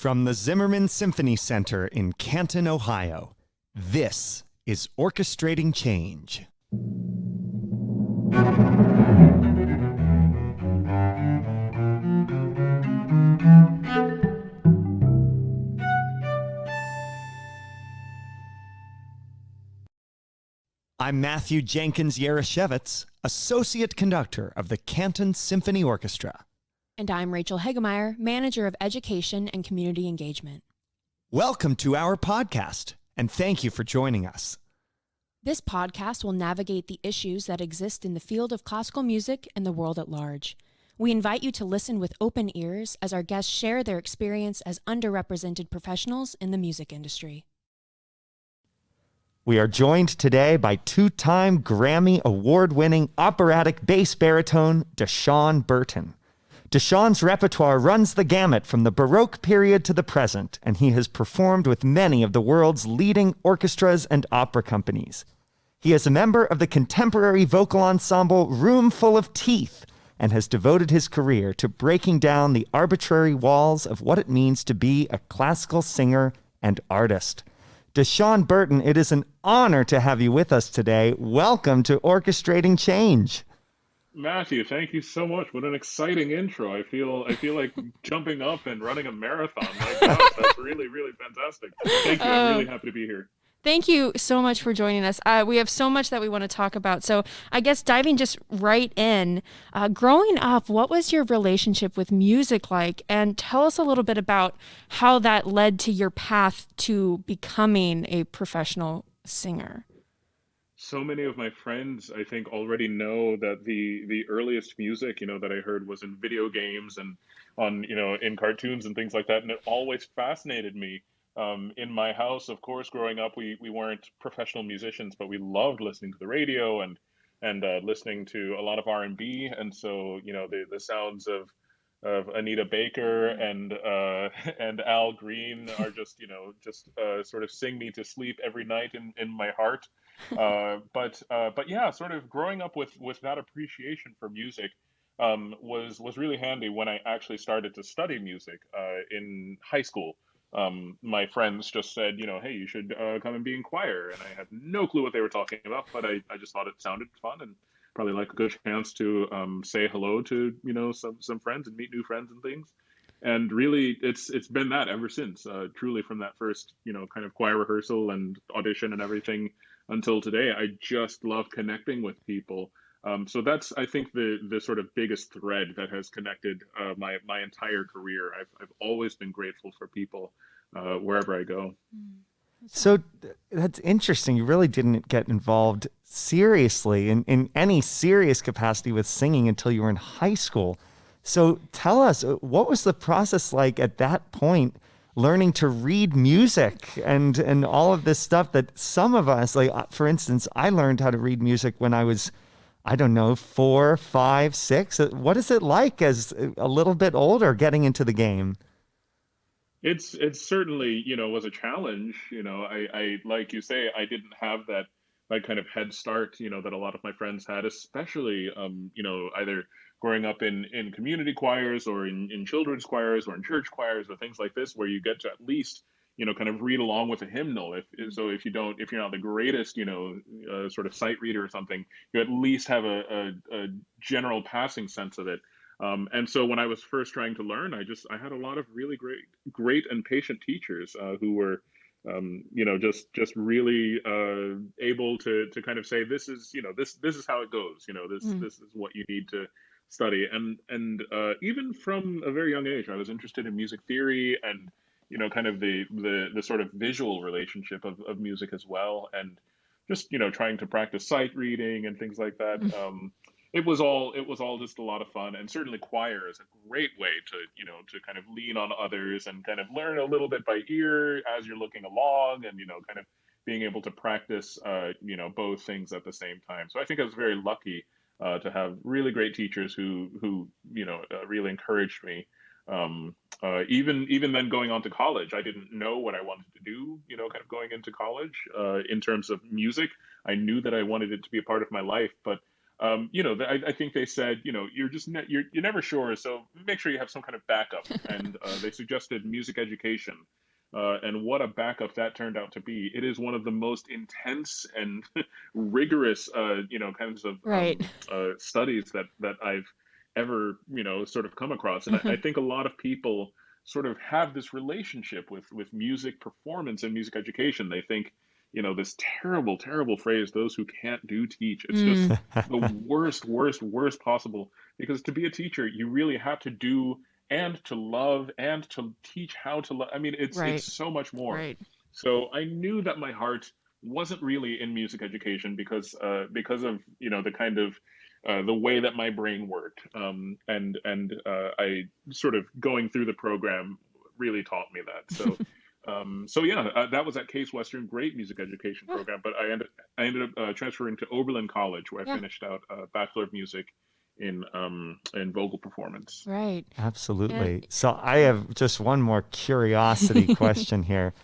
From the Zimmerman Symphony Center in Canton, Ohio, this is Orchestrating Change. I'm Matthew Jenkins Yarashevitz, Associate Conductor of the Canton Symphony Orchestra. And I'm Rachel Hegemeyer, Manager of Education and Community Engagement. Welcome to our podcast, and thank you for joining us. This podcast will navigate the issues that exist in the field of classical music and the world at large. We invite you to listen with open ears as our guests share their experience as underrepresented professionals in the music industry. We are joined today by two-time Grammy Award-winning operatic bass-baritone Dashon Burton. Dashon's repertoire runs the gamut from the Baroque period to the present, and he has performed with many of the world's leading orchestras and opera companies. He is a member of the contemporary vocal ensemble Roomful of Teeth and has devoted his career to breaking down the arbitrary walls of what it means to be a classical singer and artist. Dashon Burton, it is an honor to have you with us today. Welcome to Orchestrating Change. Matthew, thank you so much. What an exciting intro. I feel like jumping up and running a marathon. My gosh, that's really, really fantastic. Thank you. I'm really happy to be here. Thank you so much for joining us. We have so much that we want to talk about. So I guess diving just right in, growing up, what was your relationship with music like? And tell us a little bit about how that led to your path to becoming a professional singer. So many of my friends, I think, already know that the earliest music, that I heard was in video games and on, in cartoons and things like that. And it always fascinated me. In my house, of course, growing up, we weren't professional musicians, but we loved listening to the radio and listening to a lot of R&B. And so, the sounds of Anita Baker and Al Green are just sort of sing me to sleep every night in my heart. But yeah, sort of growing up with that appreciation for music was really handy when I actually started to study music in high school. My friends just said, hey, you should come and be in choir, and I had no clue what they were talking about, but I just thought it sounded fun and probably like a good chance to say hello to some friends and meet new friends and things. And really, it's been that ever since. Truly, from that first kind of choir rehearsal and audition and everything until today, I just love connecting with people. So that's, I think, the sort of biggest thread that has connected my entire career. I've always been grateful for people wherever I go. So that's interesting. You really didn't get involved seriously in any serious capacity with singing until you were in high school. So tell us, what was the process like at that point, learning to read music and all of this stuff that some of us, like, for instance, I learned how to read music when I was, 4, 5, 6. What is it like as a little bit older getting into the game? It's certainly, was a challenge. I like you say, I didn't have that kind of head start, that a lot of my friends had, especially, either growing up in community choirs or in children's choirs or in church choirs or things like this, where you get to at least, kind of read along with a hymnal. If you're not the greatest, sort of sight reader or something, you at least have a general passing sense of it. And so when I was first trying to learn, I had a lot of really great and patient teachers who were, just really able to kind of say, this is how it goes. This is what you need to study. And even from a very young age, I was interested in music theory and kind of the sort of visual relationship of music as well, and just trying to practice sight reading and things like that. It was all just a lot of fun, and certainly choir is a great way to kind of lean on others and kind of learn a little bit by ear as you're looking along, and kind of being able to practice both things at the same time. So I think I was very lucky to have really great teachers who really encouraged me. Even then going on to college, I didn't know what I wanted to do, kind of going into college in terms of music. I knew that I wanted it to be a part of my life, but I think they said, you're never sure, so make sure you have some kind of backup. And they suggested music education. And what a backup that turned out to be. It is one of the most intense and rigorous, kinds of Right. studies that I've ever, sort of come across. And I think a lot of people sort of have this relationship with music performance and music education. They think, this terrible, terrible phrase, those who can't do teach. It's just Mm, the worst, worst, worst possible. Because to be a teacher, you really have to do and to love and to teach how to love. I mean, it's right. so much more. Right. So I knew that my heart wasn't really in music education because of the kind of the way that my brain worked, and I sort of going through the program really taught me that. So yeah, that was at Case Western, great music education Yeah. program. But I ended up transferring to Oberlin College, where I Yeah. finished out a Bachelor of Music in vocal performance. Right. And Absolutely. So I have just one more curiosity question here.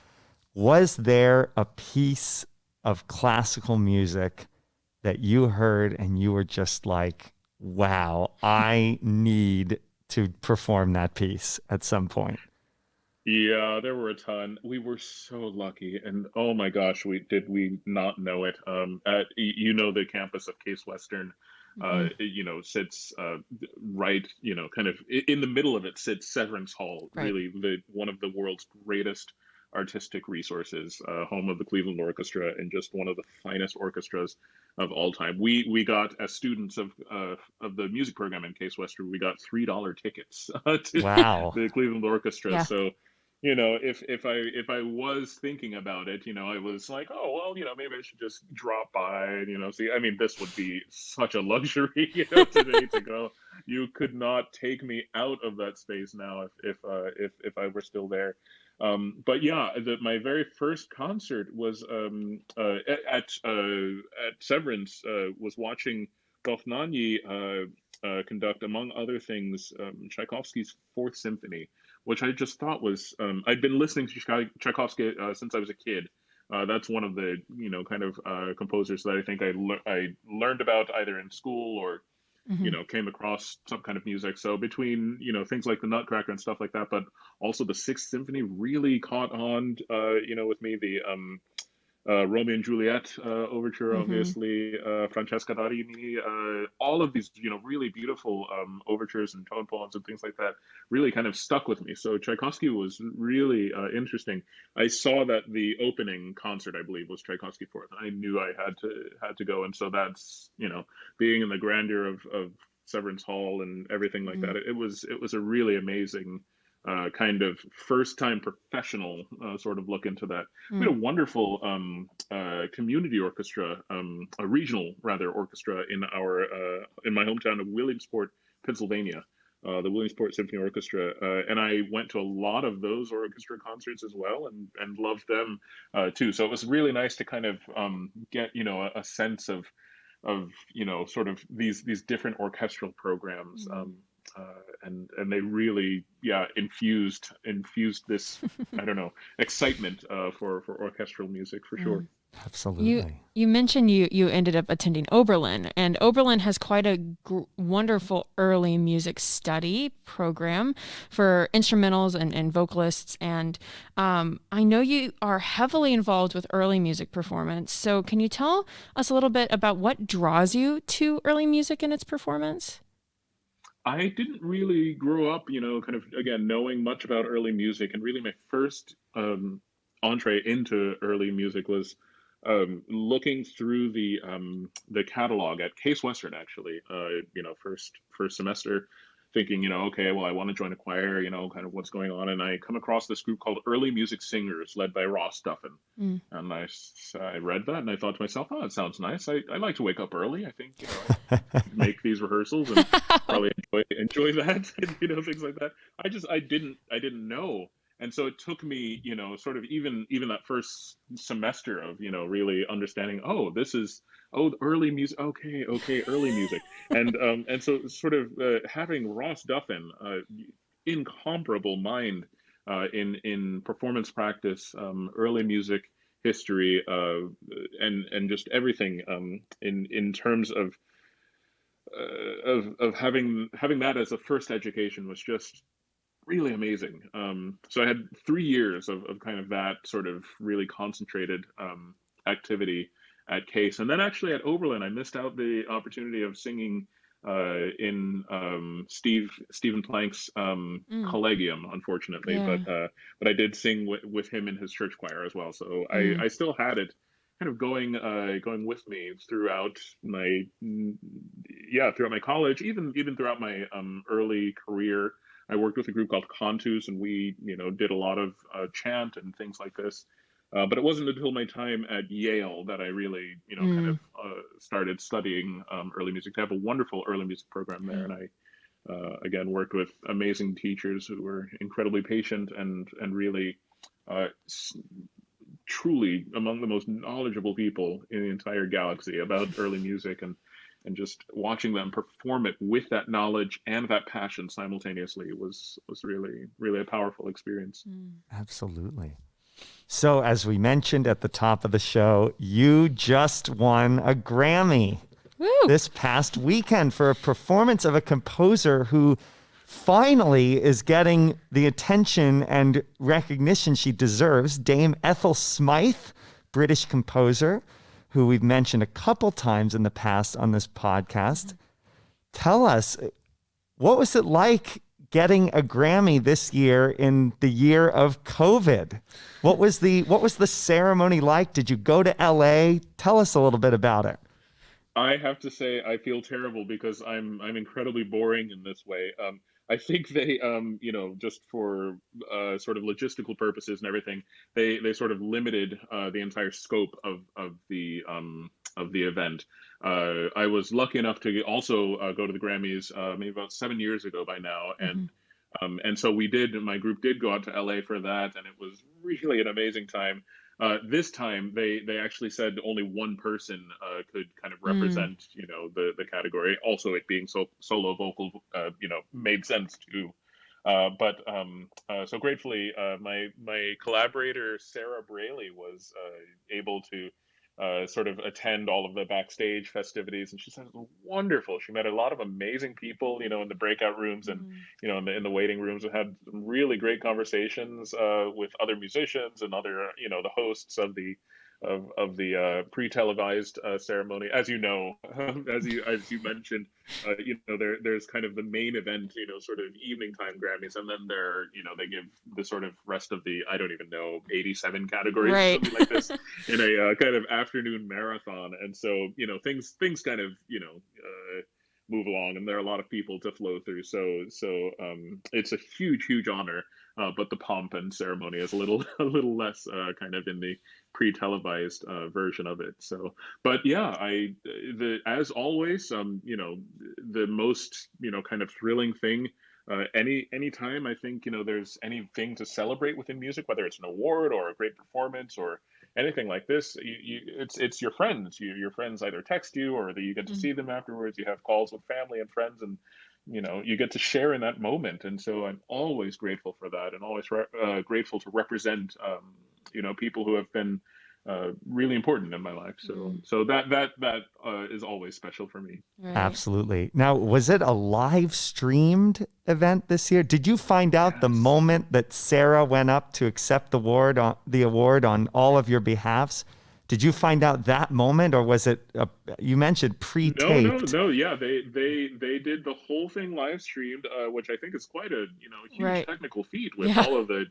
Was there a piece of classical music that you heard and you were just like, wow, I need to perform that piece at some point? Yeah, there were a ton. We were so lucky, and oh my gosh, we not know it? The campus of Case Western, Mhm. sits right, kind of in the middle of it sits Severance Hall, Right. really the one of the world's greatest artistic resources, home of the Cleveland Orchestra, and just one of the finest orchestras of all time. We got, as students of the music program in Case Western, we got $3 tickets to Wow. the Cleveland Orchestra. Yeah. So if I was thinking about it, I was like, oh well, maybe I should just drop by and see. I mean, this would be such a luxury, today to go. You could not take me out of that space now if I were still there. But yeah, my very first concert was at Severance. Was watching Gofnani conduct, among other things, Tchaikovsky's Fourth Symphony, which I just thought was, I'd been listening to Tchaikovsky since I was a kid. That's one of the kind of composers that I think I learned about either in school or Hmm. came across some kind of music. So between things like the Nutcracker and stuff like that, but also the Sixth Symphony really caught on with me. The Romeo and Juliet overture, Hmm. obviously, Francesca Darini, all of these, really beautiful overtures and tone poems and things like that really kind of stuck with me. So Tchaikovsky was really interesting. I saw that the opening concert, I believe, was Tchaikovsky Fourth. I knew I had to go, and so that's being in the grandeur of Severance Hall and everything like that. It was a really amazing kind of first time professional sort of look into that. We Mm. had a wonderful community orchestra, a regional rather orchestra in my hometown of Williamsport, Pennsylvania. The Williamsport Symphony Orchestra, and I went to a lot of those orchestra concerts as well, and loved them too. So it was really nice to kind of get a sense of sort of these different orchestral programs. Mm. And they really, yeah, infused this, I don't know, excitement for orchestral music for sure. Mm. You Absolutely. you mentioned you ended up attending Oberlin, and Oberlin has quite a wonderful early music study program for instrumentals and vocalists. And I know you are heavily involved with early music performance. So can you tell us a little bit about what draws you to early music and its performance? I didn't really grow up, kind of again knowing much about early music, and really my first entree into early music was looking through the catalog at Case Western, actually. First semester, thinking, okay, well, I want to join a choir, kind of what's going on, and I come across this group called Early Music Singers, led by Ross Duffin. Mm. And I read that and I thought to myself, oh, it sounds nice. I like to wake up early. I think, I could make these rehearsals and probably enjoy that, and things like that. I didn't know. And so it took me, sort of even that first semester of, really understanding, oh, this is, oh, early music. Okay, early music. And so sort of having Ross Duffin, incomparable mind in performance practice, early music history, and just everything, in terms of of having that as a first education was just really amazing. So I had 3 years of kind of that sort of really concentrated activity at Case, and then actually at Oberlin, I missed out the opportunity of singing in Stephen Plank's Mm. Collegium, unfortunately, Yeah. but I did sing with him in his church choir as well. So Mm. I still had it kind of going with me throughout my throughout my college, even throughout my early career. I worked with a group called Cantus, and we did a lot of chant and things like this. But it wasn't until my time at Yale that I really, kind of Mm. started studying early music. They have a wonderful early music program there, Right. and I, again, worked with amazing teachers who were incredibly patient and really, uh, truly among the most knowledgeable people in the entire galaxy about early music, and just watching them perform it with that knowledge and that passion simultaneously was really a powerful experience. Mm. Absolutely. So, as we mentioned at the top of the show, you just won a Grammy Woo! this past weekend for a performance of a composer who finally is getting the attention and recognition she deserves. Dame Ethel Smythe, British composer, who we've mentioned a couple times in the past on this podcast. Tell us, what was it like getting a Grammy this year in the year of COVID? What was the ceremony like? Did you go to LA? Tell us a little bit about it. I have to say I feel terrible because I'm incredibly boring in this way. I think they, just for sort of logistical purposes and everything, they sort of limited the entire scope of the event. I was lucky enough to also go to the Grammys maybe about 7 years ago by now, Mhm. and so we did. My group did go out to LA for that, and it was really an amazing time. This time, they actually said only one person could kind of Mm. represent, the category. Also, it being solo vocal, made sense too. So gratefully, my collaborator Sarah Braley was able to sort of attend all of the backstage festivities, and she said it was wonderful. She met a lot of amazing people, in the breakout rooms and Mm. in the waiting rooms, and had some really great conversations with other musicians and other, the hosts of the pre-televised ceremony. As you know, as you mentioned, there's kind of the main event, sort of evening time Grammys, and then they give the sort of rest of the, I don't even know, 87 categories or Right. something like this in a kind of afternoon marathon. And so things kind of move along, and there are a lot of people to flow through. So it's a huge honor. But the pomp and ceremony is a little a little less kind of in the pre-televised version of it. So, but yeah, as always, the most kind of thrilling thing. Anytime I think there's anything to celebrate within music, whether it's an award or a great performance or anything like this, it's your friends. Your friends either text you or that you get to Mm. see them afterwards. You have calls with family and friends, and you get to share in that moment. And so I'm always grateful for that, and always grateful to represent people who have been really important in my life. So Mm. that is always special for me. Right. Absolutely. Now, was it a live streamed event this year? Did you find out the Yes. moment that Sarah went up to accept the award on all of your behalfs? Did you find out that moment, or was it you mentioned No, no, pre-taped? no. Yeah, they did the whole thing live streamed, which I think is quite a huge Right. technical feat with Yeah. all of the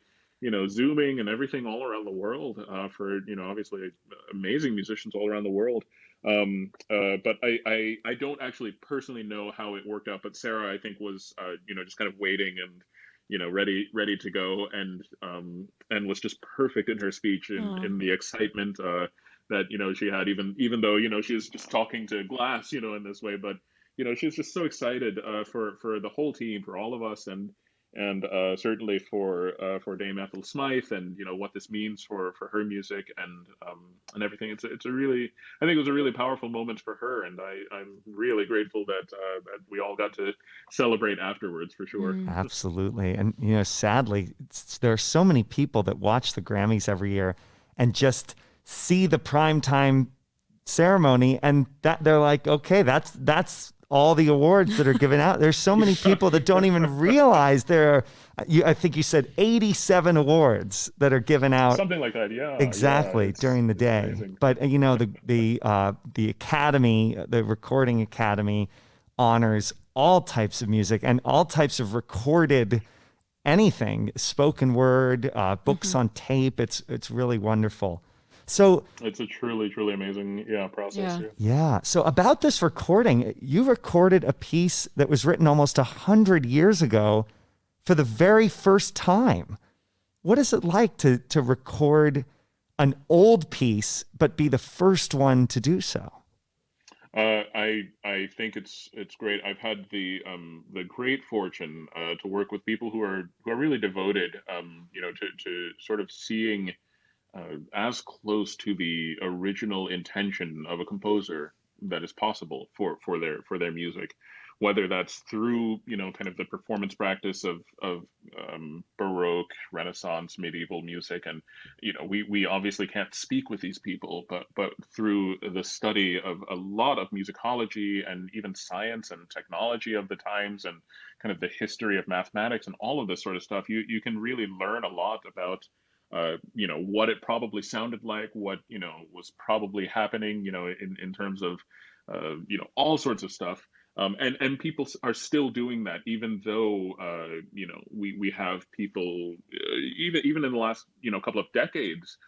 zooming and everything all around the world for obviously amazing musicians all around the world. But I don't actually personally know how it worked out, but Sarah I think was just kind of waiting and ready to go, and was just perfect in her speech, Oh. in the excitement that she had, even though she was just talking to glass in this way, but she was just so excited for the whole team, for all of us, and certainly for Dame Ethel Smythe, and what this means for her music, and everything. It's a really, I think it was a really powerful moment for her, and I'm really grateful that we all got to celebrate afterwards for sure. Mm. Absolutely. And, sadly, there are so many people that watch the Grammys every year and just see the primetime ceremony, and that they're like, okay, that's all the awards that are given out. There's so many people that don't even realize there are, I think you said 87 awards that are given out. Something like that, yeah. Exactly, during the day. Amazing. But the Academy, the Recording Academy, honors all types of music and all types of recorded anything, spoken word, books on tape. It's really wonderful. So it's a truly, truly amazing process. Yeah. So about this recording, you recorded a piece that was written almost 100 years ago for the very first time. What is it like to record an old piece but be the first one to do so? I think it's great. I've had the great fortune to work with people who are really devoted, to sort of seeing as close to the original intention of a composer that is possible for their music, whether that's through kind of the performance practice of Baroque, Renaissance, medieval music, and we obviously can't speak with these people, but through the study of a lot of musicology and even science and technology of the times and kind of the history of mathematics and all of this sort of stuff, you can really learn a lot about what it probably sounded like, what was probably happening, in terms of all sorts of stuff. And people are still doing that, even though we have people even in the last couple of decades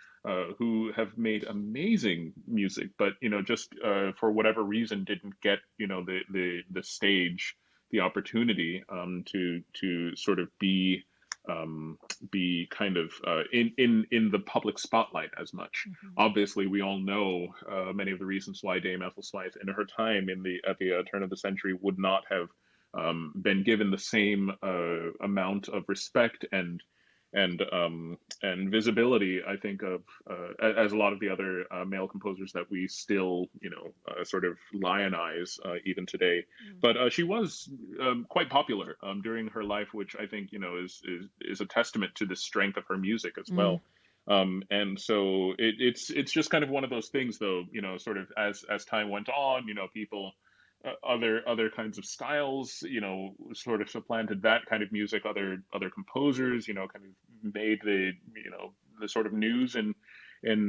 who have made amazing music, but just for whatever reason didn't get the stage, the opportunity to sort of be kind of in the public spotlight as much. Obviously, we all know many of the reasons why Dame Ethel Smythe, in her time at the turn of the century, would not have been given the same amount of respect and visibility, I think, of as a lot of the other male composers that we still sort of lionize even today. But she was quite popular during her life, which I think is a testament to the strength of her music as well. And so it's just kind of one of those things, though, sort of as time went on, people other kinds of styles, sort of supplanted that kind of music. Other composers, kind of made the sort of news in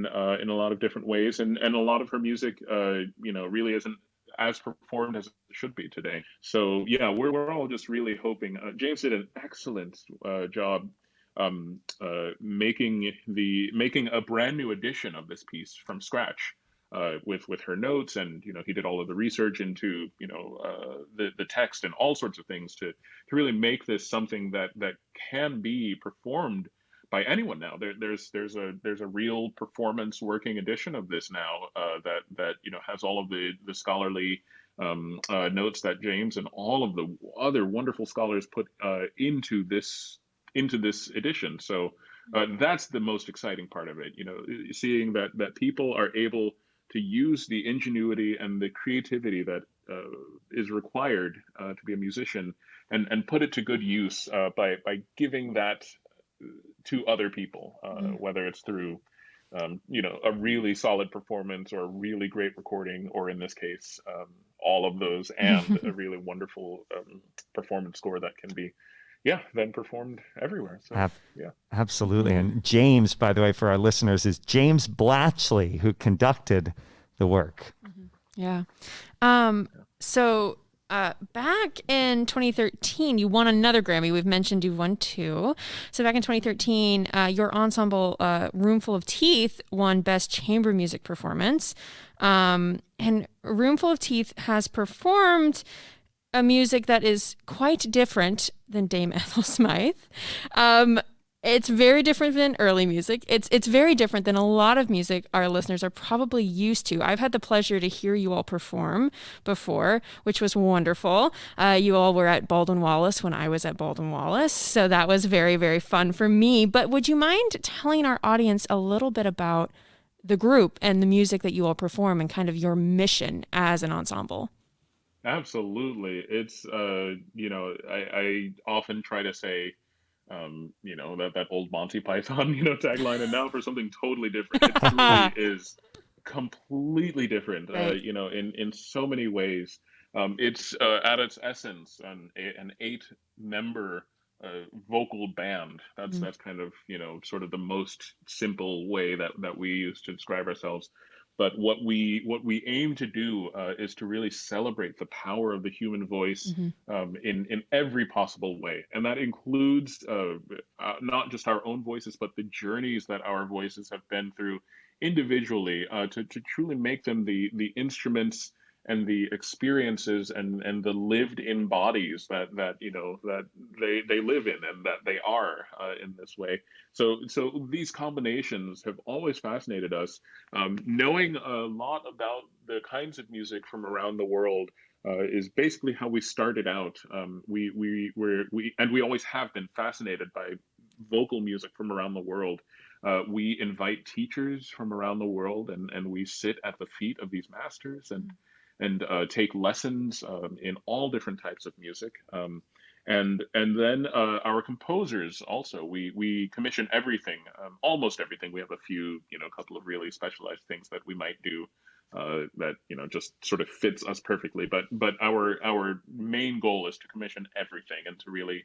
a lot of different ways, and a lot of her music, really isn't as performed as it should be today. So yeah, we're all just really hoping. James did an excellent job making a brand new edition of this piece from scratch. With her notes, and he did all of the research into the text and all sorts of things to really make this something that can be performed by anyone now. There's a real performance working edition of this now that has all of the scholarly notes that James and all of the other wonderful scholars put into this edition. So that's the most exciting part of it. Seeing that people are able to use the ingenuity and the creativity that is required to be a musician and put it to good use by giving that to other people, whether it's through a really solid performance or a really great recording, or in this case, all of those, and a really wonderful performance score that can be then performed everywhere. So, Absolutely. And James, by the way, for our listeners, is James Blatchley, who conducted the work. Yeah. So back in 2013, you won another Grammy. We've mentioned you won 2. So back in 2013, your ensemble, Roomful of Teeth, won Best Chamber Music Performance. And Roomful of Teeth has performed a music that is quite different than Dame Ethel Smythe. It's very different than early music. It's very different than a lot of music our listeners are probably used to. I've had the pleasure to hear you all perform before, which was wonderful. You all were at Baldwin Wallace when I was at Baldwin Wallace, so that was very, very fun for me. But would you mind telling our audience a little bit about the group and the music that you all perform and kind of your mission as an ensemble? Absolutely. It's, I often try to say, that old Monty Python, tagline, and now for something totally different. It truly is completely different, Right. in so many ways. It's at its essence an 8-member vocal band. That's kind of, sort of the most simple way that we use to describe ourselves. But what we aim to do is to really celebrate the power of the human voice in every possible way, and that includes not just our own voices, but the journeys that our voices have been through individually, to truly make them the instruments and the experiences and the lived in bodies that they live in and that they are in this way. So these combinations have always fascinated us. Knowing a lot about the kinds of music from around the world is basically how we started out. We always have been fascinated by vocal music from around the world. We invite teachers from around the world, and we sit at the feet of these masters and take lessons in all different types of music. And then our composers also, we commission everything, almost everything. We have a few, couple of really specialized things that we might do that just sort of fits us perfectly. But our main goal is to commission everything and to really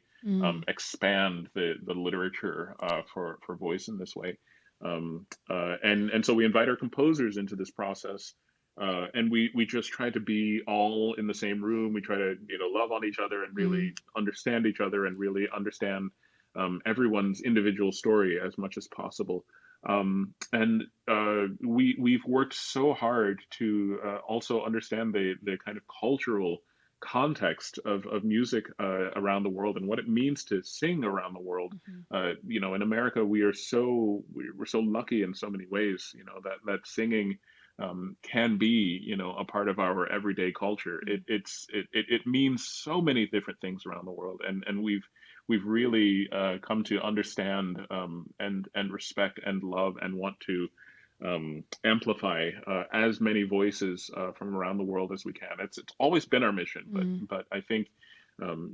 expand the literature for voice in this way. And so we invite our composers into this process. And we just try to be all in the same room. We try to love on each other and really understand each other and really understand everyone's individual story as much as possible. And we've worked so hard to also understand the kind of cultural context of music around the world and what it means to sing around the world. In America, we're so lucky in so many ways. That singing can be, a part of our everyday culture. It means so many different things around the world, and we've really come to understand and respect and love and want to amplify as many voices from around the world as we can. It's always been our mission, but I think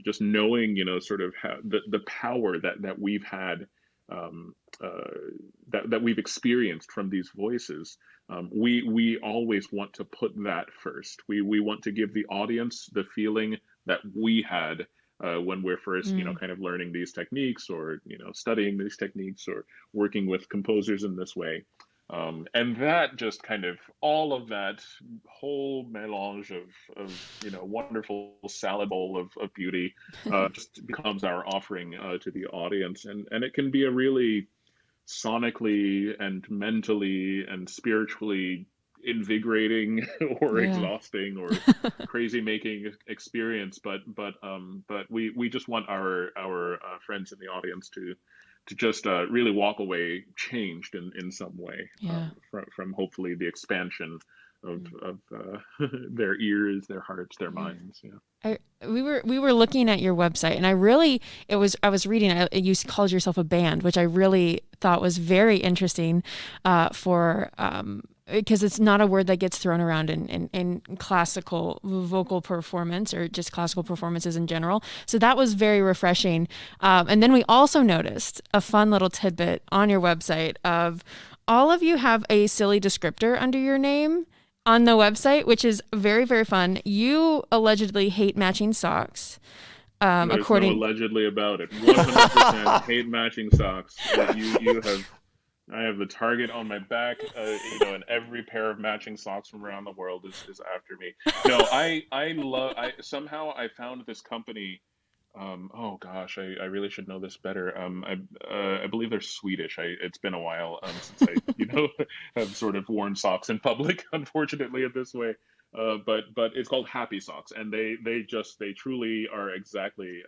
just knowing, sort of how the power that we've had. That we've experienced from these voices, we always want to put that first. We want to give the audience the feeling that we had when we're first, kind of learning these techniques, or studying these techniques, or working with composers in this way. And that just kind of, all of that whole melange of wonderful salad bowl of beauty just becomes our offering to the audience. And it can be a really sonically and mentally and spiritually invigorating or exhausting or crazy making experience. But we just want our friends in the audience to just really walk away changed in some way from hopefully the expansion of their ears, their hearts, their minds. We were looking at your website, and I was reading. You called yourself a band, which I really thought was very interesting, because it's not a word that gets thrown around in classical vocal performance or just classical performances in general. So that was very refreshing. And then we also noticed a fun little tidbit on your website of all of you have a silly descriptor under your name on the website, which is very, very fun. You allegedly hate matching socks. There's no allegedly about it. 100% hate matching socks. I have the target on my back, and every pair of matching socks from around the world is after me. No, somehow I found this company. Oh gosh, I really should know this better. I believe they're Swedish. It's been a while since I have sort of worn socks in public, unfortunately, in this way. But it's called Happy Socks, and they truly are exactly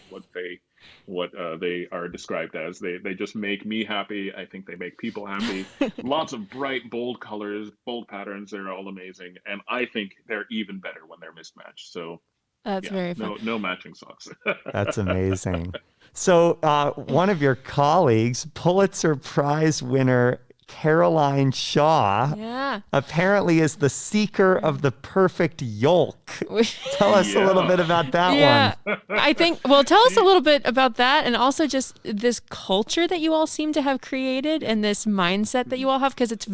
what they are described as. They just make me happy. I think they make people happy. Lots of bright, bold colors, bold patterns. They're all amazing, and I think they're even better when they're mismatched. So. That's very fun. No matching socks. That's amazing. So one of your colleagues, Pulitzer Prize winner Caroline Shaw, apparently is the seeker of the perfect yolk. Tell us a little bit about that one. I think, tell us a little bit about that, and also just this culture that you all seem to have created and this mindset that you all have, because it's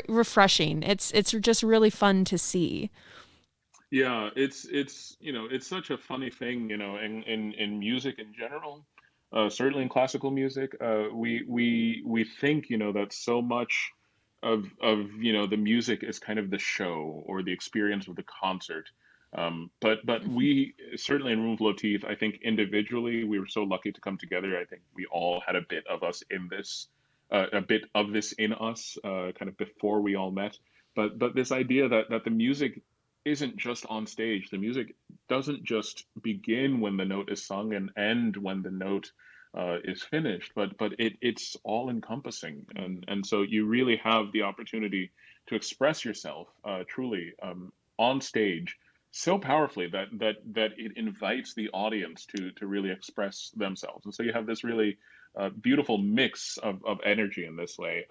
refreshing. It's just really fun to see. Yeah, it's it's such a funny thing, in music in general, certainly in classical music, we think, that so much of the music is kind of the show or the experience of the concert. But we certainly in Roomful of Teeth, I think individually we were so lucky to come together. I think we all had a bit of us in this, a bit of this in us, kind of before we all met. But this idea that the music isn't just on stage. The music doesn't just begin when the note is sung and end when the note is finished, but it's all encompassing, and so you really have the opportunity to express yourself truly on stage so powerfully that it invites the audience to really express themselves, and so you have this really beautiful mix of energy in this way.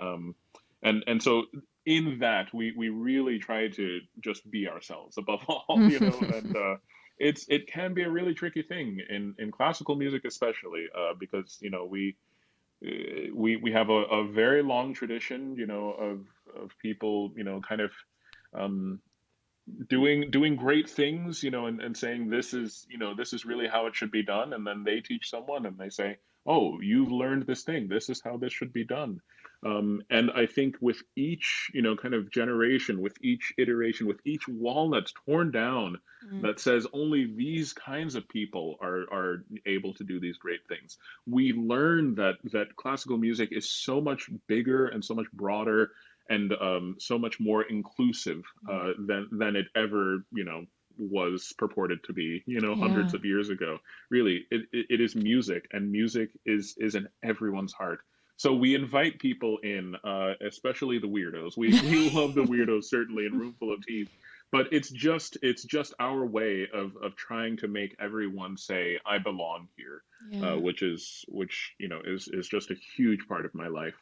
And so in that we really try to just be ourselves above all, and it can be a really tricky thing in classical music, especially because we have a very long tradition, of people, kind of um, doing great things, and saying this is really how it should be done, and then they teach someone and they say, oh, you've learned this thing. This is how this should be done. And I think with each, kind of generation, with each iteration, with each wall that's torn down, Mm. that says only these kinds of people are able to do these great things. We learn that classical music is so much bigger and so much broader and so much more inclusive than it ever was purported to be Yeah. hundreds of years ago. Really, it is music, and music is in everyone's heart. So we invite people in, especially the weirdos. We love the weirdos, certainly in Roomful of Teeth, but it's just our way of trying to make everyone say I belong here, Yeah. which is just a huge part of my life.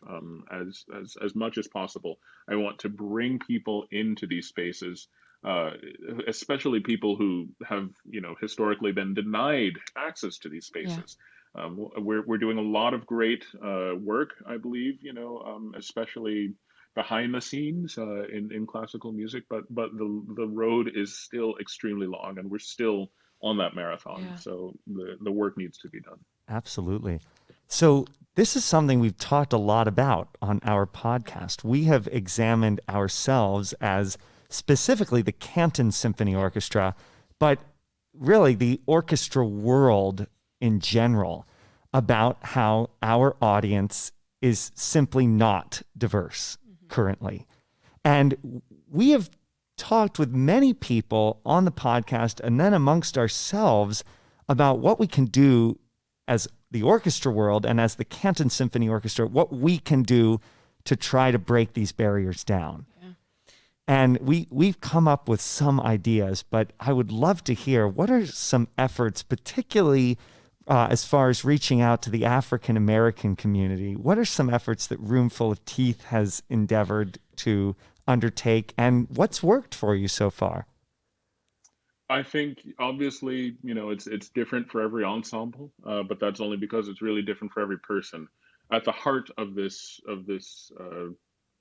As much as possible, I want to bring people into these spaces, uh, especially people who have historically been denied access to these Yeah. spaces. We're doing a lot of great work, I believe, especially behind the scenes in classical music, but the road is still extremely long, and we're still on that marathon. Yeah. So the work needs to be done. Absolutely. So, this is something we've talked a lot about on our podcast. We have examined ourselves as specifically the Canton Symphony Orchestra, but really the orchestra world in general, about how our audience is simply not diverse currently. And we have talked with many people on the podcast and then amongst ourselves about what we can do as the orchestra world and as the Canton Symphony Orchestra, what we can do to try to break these barriers down. Yeah. And we've come up with some ideas, but I would love to hear what are some efforts, particularly as far as reaching out to the African American community. What are some efforts that Roomful of Teeth has endeavored to undertake, and what's worked for you so far? I think obviously, it's different for every ensemble, but that's only because it's really different for every person. At the heart of this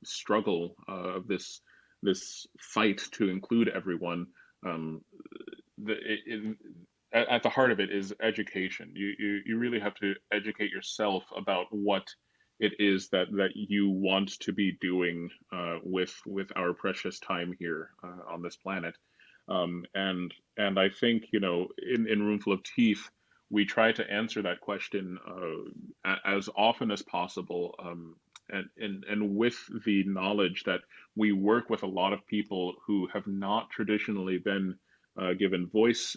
struggle, of this fight to include everyone, um, the, it, at the heart of it is education. You really have to educate yourself about what it is that you want to be doing with our precious time here on this planet. And I think in Roomful of Teeth, we try to answer that question as often as possible, and with the knowledge that we work with a lot of people who have not traditionally been given voice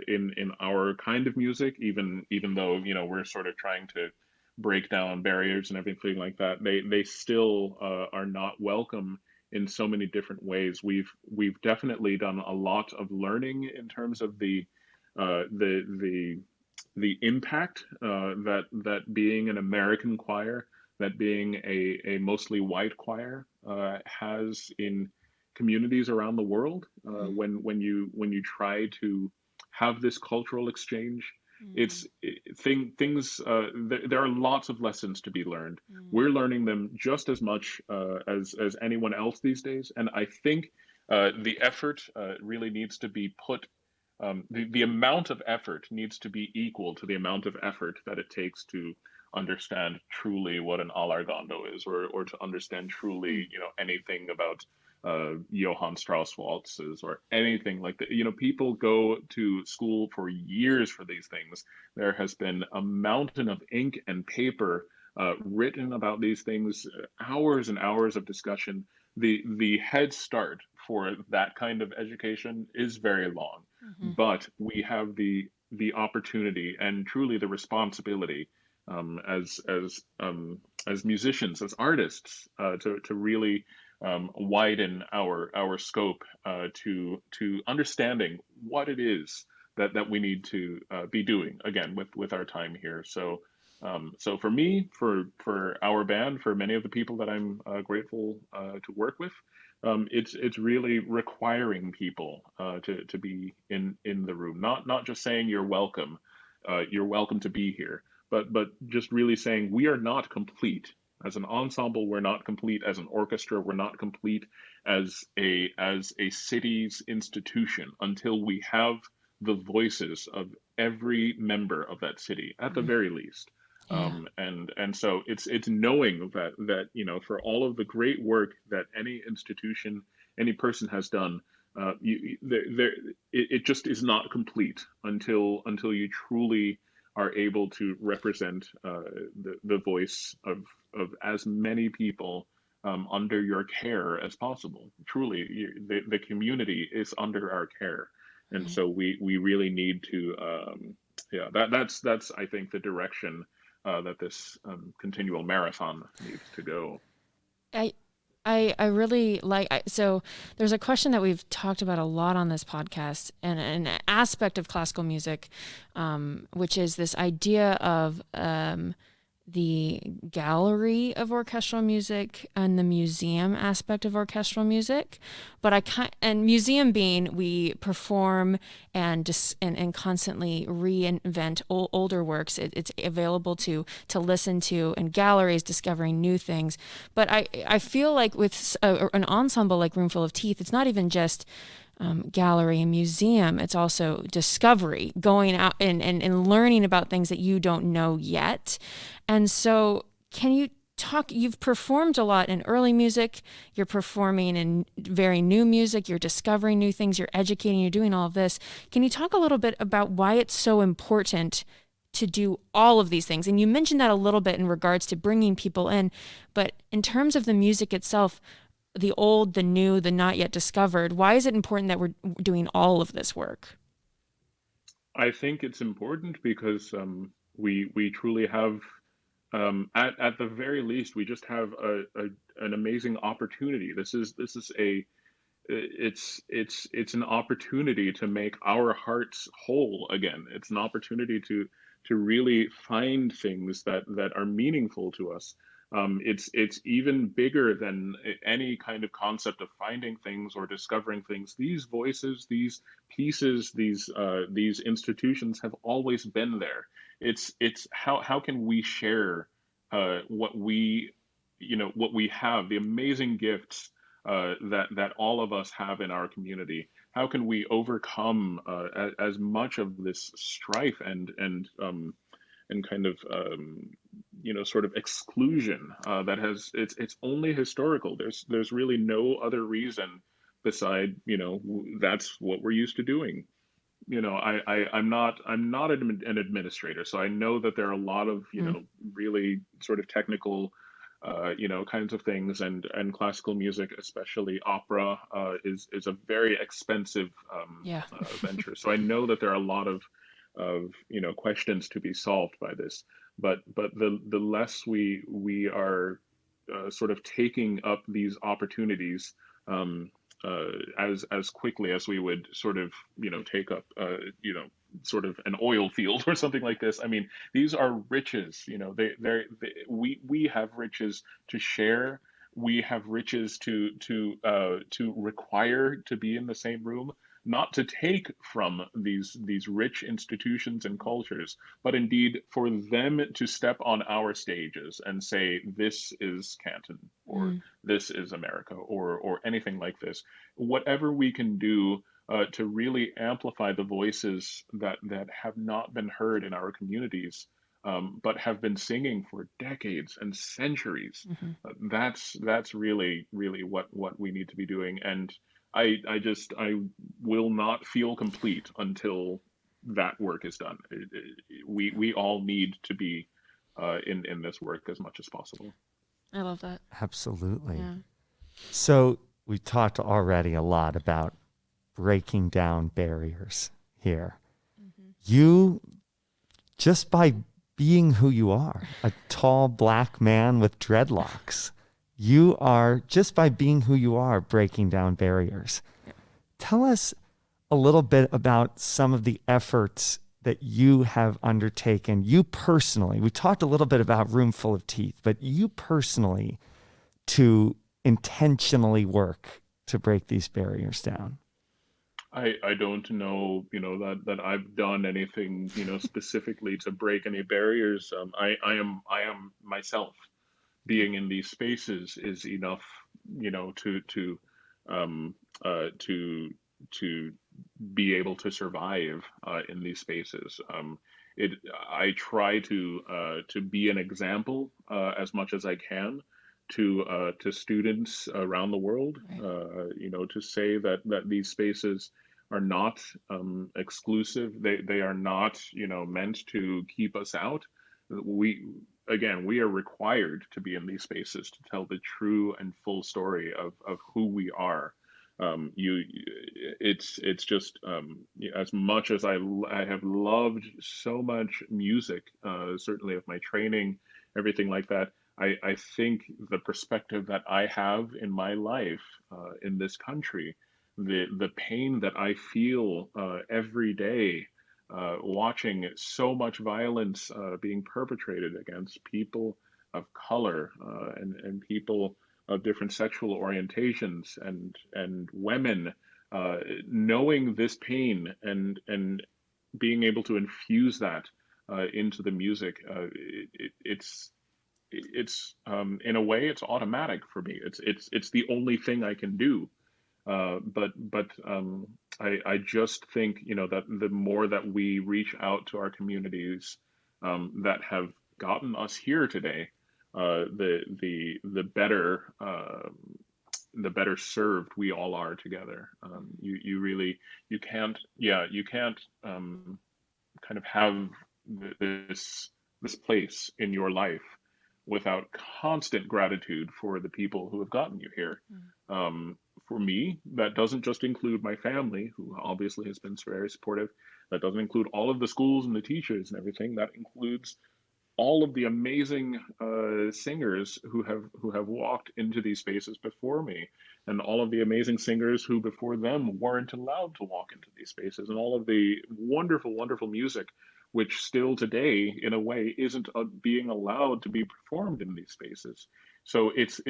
in our kind of music, even though we're sort of trying to break down barriers and everything like that. They still are not welcome in so many different ways. We've definitely done a lot of learning in terms of uh, the the the impact that being an American choir, that being a mostly white choir has in communities around the world. When you try to have this cultural exchange, Mm. there are lots of lessons to be learned. Mm. We're learning them just as much as anyone else these days, and I think The effort really needs to be put. The amount of effort needs to be equal to the amount of effort that it takes to understand truly what an allargando is, or to understand Mm. truly, anything about Johann Strauss waltzes or anything like that. People go to school for years for these things. There has been a mountain of ink and paper written about these things, hours and hours of discussion. The head start for that kind of education is very long, Mhm. but we have the opportunity and truly the responsibility, as musicians, as artists, to really widen our scope, to understanding what it is that we need to be doing again with our time here. So for me, for our band, for many of the people that I'm grateful to work with, it's really requiring people to be in the room, not just saying you're welcome to be here, but just really saying we are not complete as an ensemble, we're not complete as an orchestra, we're not complete as a city's institution until we have the voices of every member of that city at the Mm. very least. Yeah. And so it's knowing that for all of the great work that any institution, any person has done, it just is not complete until you truly are able to represent the voice of as many people under your care as possible. Truly, the community is under our care, and Right. so we really need to, yeah, that's I think the direction that this continual marathon needs to go. I I really so there's a question that we've talked about a lot on this podcast, and an aspect of classical music, which is this idea of the gallery of orchestral music and the museum aspect of orchestral music. But and museum being we perform and constantly reinvent older works. It's available to listen to, and galleries discovering new things. But I feel like with an ensemble like Roomful of Teeth, it's not even just gallery and museum. It's also discovery, going out and learning about things that you don't know yet. And so, can you talk? You've performed a lot in early music, you're performing in very new music, you're discovering new things, you're educating, you're doing all of this. Can you talk a little bit about why it's so important to do all of these things? And you mentioned that a little bit in regards to bringing people in, but in terms of the music itself, the old, the new, the not yet discovered, why is it important that we're doing all of this work? I think it's important because we truly have, at the very least, we just have an amazing opportunity. This is a it's an opportunity to make our hearts whole again. It's an opportunity to really find things that are meaningful to us. It's even bigger than any kind of concept of finding things or discovering things. These voices, these pieces, these institutions have always been there. It's how can we share what we have, the amazing gifts that all of us have in our community. How can we overcome as much of this strife and kind of sort of exclusion that has it's only historical. There's really no other reason beside that's what we're used to doing. I'm not an administrator, so I know that there are a lot of Mm, really sort of technical kinds of things, and classical music, especially opera, is a very expensive yeah. venture. So I know that there are a lot of questions to be solved by this, but the less we are sort of taking up these opportunities as quickly as we would sort of take up sort of an oil field or something like this. I mean, these are riches. We have riches to share. We have riches to require to be in the same room. not to take from these rich institutions and cultures, but indeed for them to step on our stages and say, this is Canton, or this is America, or anything like this. Whatever we can do to really amplify the voices that have not been heard in our communities, but have been singing for decades and centuries. That's really what we need to be doing. And I will not feel complete until that work is done. We all need to be in this work as much as possible. I love that. Absolutely. Yeah. So we talked already a lot about breaking down barriers here. You, just by being who you are, a tall black man with dreadlocks, you are, just by being who you are, breaking down barriers. Yeah. Tell us a little bit about some of the efforts that you have undertaken, you personally. We talked a little bit about Roomful of Teeth, but you personally, to intentionally work to break these barriers down. I don't know, that I've done anything, specifically to break any barriers. I am myself. Being in these spaces is enough, um, to be able to survive in these spaces. It I try to be an example as much as I can to students around the world. Right. To say that these spaces are not exclusive. They are not meant to keep us out. We are required to be in these spaces to tell the true and full story of who we are. It's just as much as I have loved so much music, certainly of my training, everything like that. I think the perspective that I have in my life in this country, the pain that I feel every day, watching so much violence being perpetrated against people of color and people of different sexual orientations and women, knowing this pain and being able to infuse that into the music, it's in a way it's automatic for me. It's the only thing I can do. But I just think that the more that we reach out to our communities that have gotten us here today, the better the better served we all are together. You really you can't kind of have this place in your life without constant gratitude for the people who have gotten you here. For me, that doesn't just include my family, who obviously has been very supportive. That doesn't include all of the schools and the teachers and everything. That includes all of the amazing singers who have walked into these spaces before me, and all of the amazing singers who before them weren't allowed to walk into these spaces, and all of the wonderful, wonderful music which still today, in a way, isn't being allowed to be performed in these spaces. So it's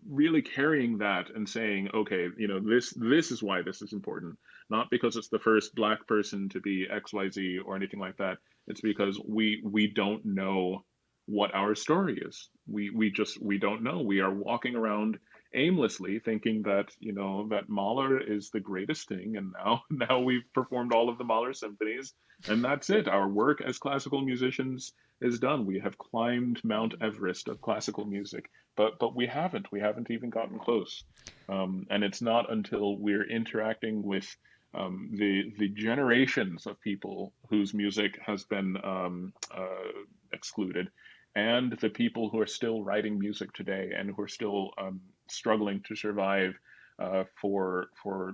really carrying that and saying, okay, this is why this is important, not because it's the first Black person to be XYZ or anything like that. It's because we don't know what our story is. We don't know. We are walking around aimlessly thinking that that Mahler is the greatest thing, and now we've performed all of the Mahler symphonies, and that's it. Our work as classical musicians is done. We have climbed Mount Everest of classical music, but we haven't even gotten close. And it's not until we're interacting with the generations of people whose music has been excluded, and the people who are still writing music today and who are still struggling to survive for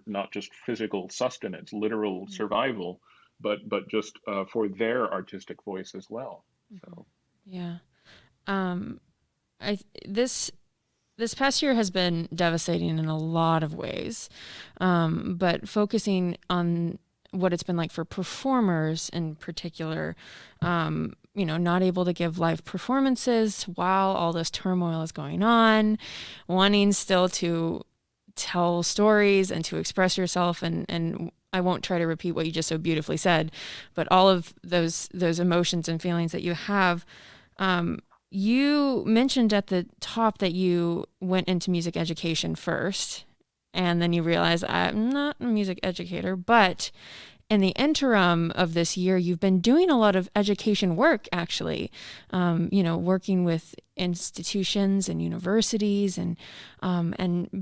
not just physical sustenance, literal survival, but just for their artistic voice as well. So yeah, this past year has been devastating in a lot of ways, but focusing on what it's been like for performers in particular, not able to give live performances while all this turmoil is going on, wanting still to tell stories and to express yourself and I won't try to repeat what you just so beautifully said, but all of those emotions and feelings that you have. You mentioned at the top that you went into music education first, and then you realized I'm not a music educator, but in the interim of this year, you've been doing a lot of education work, actually, working with institutions and universities and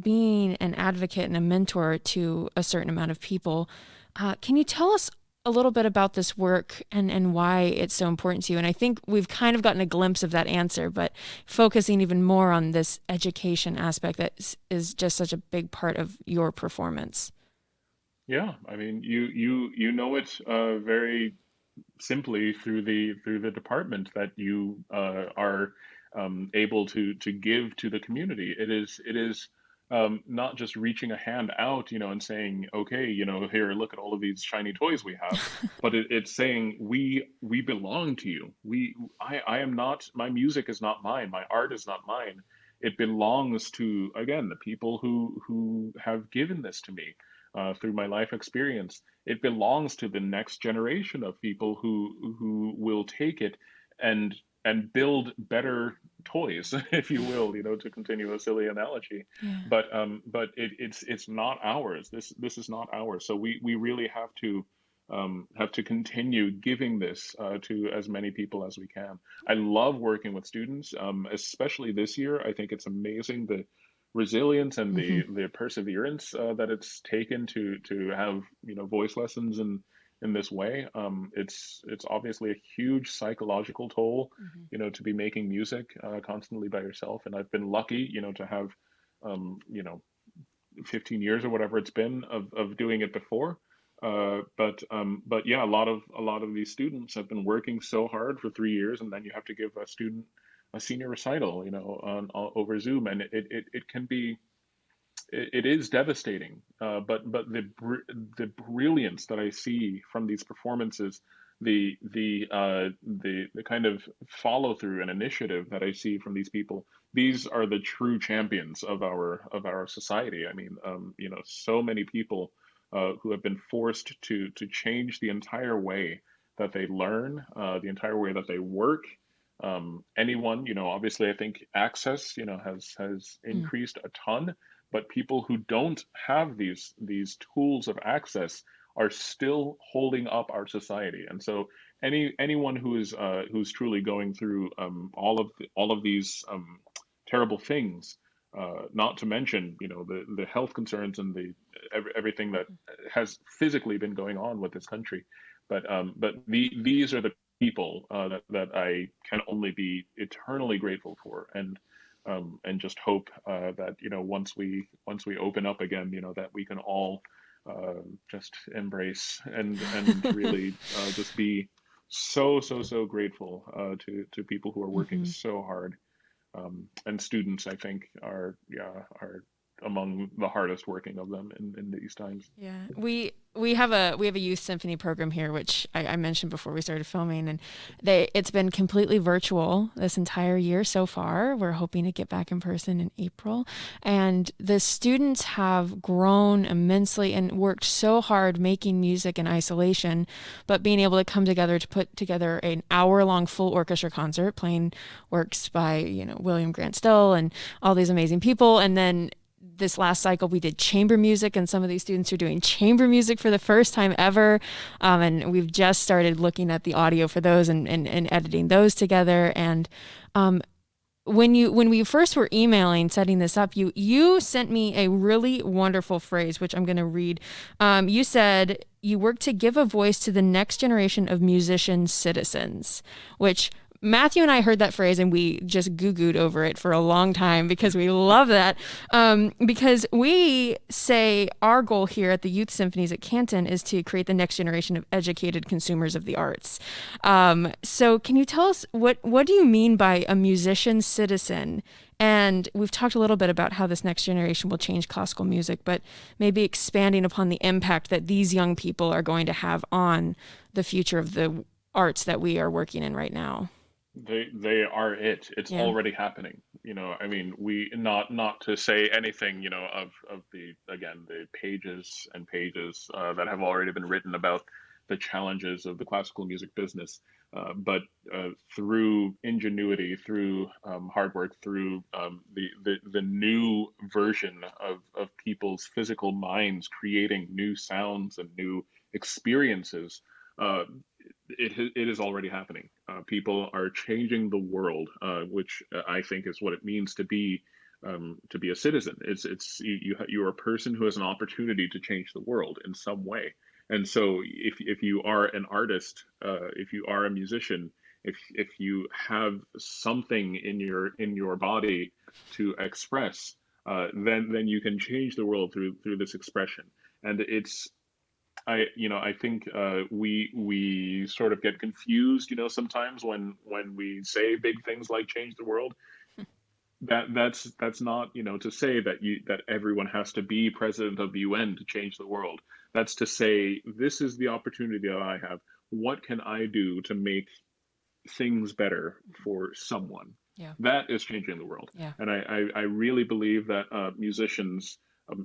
being an advocate and a mentor to a certain amount of people. Can you tell us a little bit about this work and why it's so important to you? And I think we've kind of gotten a glimpse of that answer, but focusing even more on this education aspect that is just such a big part of your performance. Yeah, I mean, you know it very simply through the department that you are able to give to the community. It is not just reaching a hand out, and saying, okay, here, look at all of these shiny toys we have, but it's saying we belong to you. I am not, my music is not mine, my art is not mine. It belongs to, again, the people who have given this to me through my life experience. It belongs to the next generation of people who will take it and build better toys, if you will, to continue a silly analogy. Yeah. But it's not ours. This is not ours. So we really have to continue giving this to as many people as we can. I love working with students, especially this year. I think it's amazing the resilience and the perseverance that it's taken to have voice lessons in this way. It's obviously a huge psychological toll, to be making music constantly by yourself. And I've been lucky, to have 15 years or whatever it's been of doing it before. But yeah, a lot of these students have been working so hard for 3 years, and then you have to give a student a senior recital, over Zoom, and it can be, it is devastating. But the brilliance that I see from these performances, the kind of follow through and initiative that I see from these people, these are the true champions of our society. I mean, so many people who have been forced to change the entire way that they learn, the entire way that they work. Anyone, obviously, I think access, has increased a ton, but people who don't have these tools of access are still holding up our society. And so anyone who's truly going through all of these terrible things, not to mention, the health concerns and everything that has physically been going on with this country, but these are the people that I can only be eternally grateful for, and just hope that once we open up again, that we can all just embrace and really just be so grateful to people who are working so hard, and students, I think, are among the hardest working of them in these times. Yeah, we have a youth symphony program here, which I mentioned before we started filming, and it's been completely virtual this entire year so far. We're hoping to get back in person in April, and the students have grown immensely and worked so hard making music in isolation, but being able to come together to put together an hour-long full orchestra concert, playing works by William Grant Still and all these amazing people, and then this last cycle, we did chamber music, and some of these students are doing chamber music for the first time ever. And we've just started looking at the audio for those and editing those together. And when we first were emailing, setting this up, you sent me a really wonderful phrase, which I'm going to read. You said you work to give a voice to the next generation of musician citizens, which Matthew and I heard that phrase and we just goo-gooed over it for a long time because we love that. Because we say our goal here at the Youth Symphonies at Canton is to create the next generation of educated consumers of the arts. So can you tell us what do you mean by a musician citizen? And we've talked a little bit about how this next generation will change classical music, but maybe expanding upon the impact that these young people are going to have on the future of the arts that we are working in right now. They are it. It's Yeah. already happening. I mean, we not to say anything, of the again the pages and pages that have already been written about the challenges of the classical music business, but through ingenuity, through hard work, through the new version of people's physical minds creating new sounds and new experiences. Uh, it is already happening. People are changing the world, which I think is what it means to be a citizen. You're a person who has an opportunity to change the world in some way. And so, if you are an artist, if you are a musician, if you have something in your body to express, then you can change the world through this expression. And I think we sort of get confused, sometimes when we say big things like change the world. That's not, to say that everyone has to be president of the UN to change the world. That's to say, this is the opportunity that I have. What can I do to make things better for someone? Yeah. That is changing the world. Yeah. And I really believe that musicians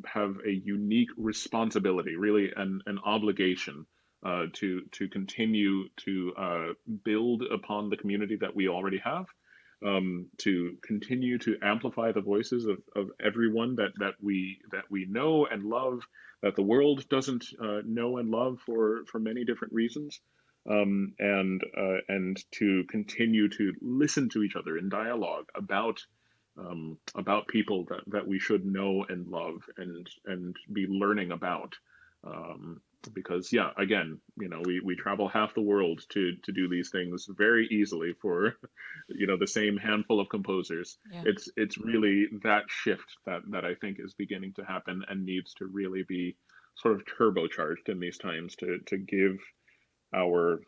have a unique responsibility, really an obligation to continue to build upon the community that we already have, to continue to amplify the voices of everyone that we know and love, that the world doesn't know and love for many different reasons, and to continue to listen to each other in dialogue about people that we should know and love and be learning about. Because yeah, again, we travel half the world to do these things very easily for the same handful of composers. Yeah. It's really that shift that I think is beginning to happen and needs to really be sort of turbocharged in these times to give our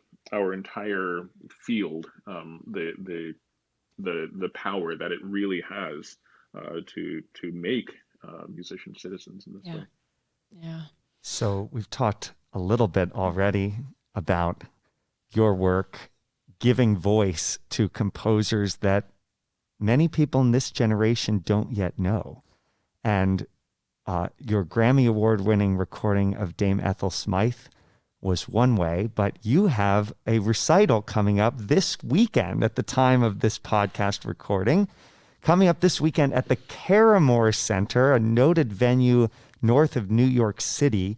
entire field the power that it really has to make musicians citizens in this Yeah. way. Yeah. So we've talked a little bit already about your work giving voice to composers that many people in this generation don't yet know. And your Grammy Award-winning recording of Dame Ethel Smythe was one way, but you have a recital coming up this weekend at the time of this podcast recording, coming up this weekend at the Caramore Center, a noted venue north of New York City.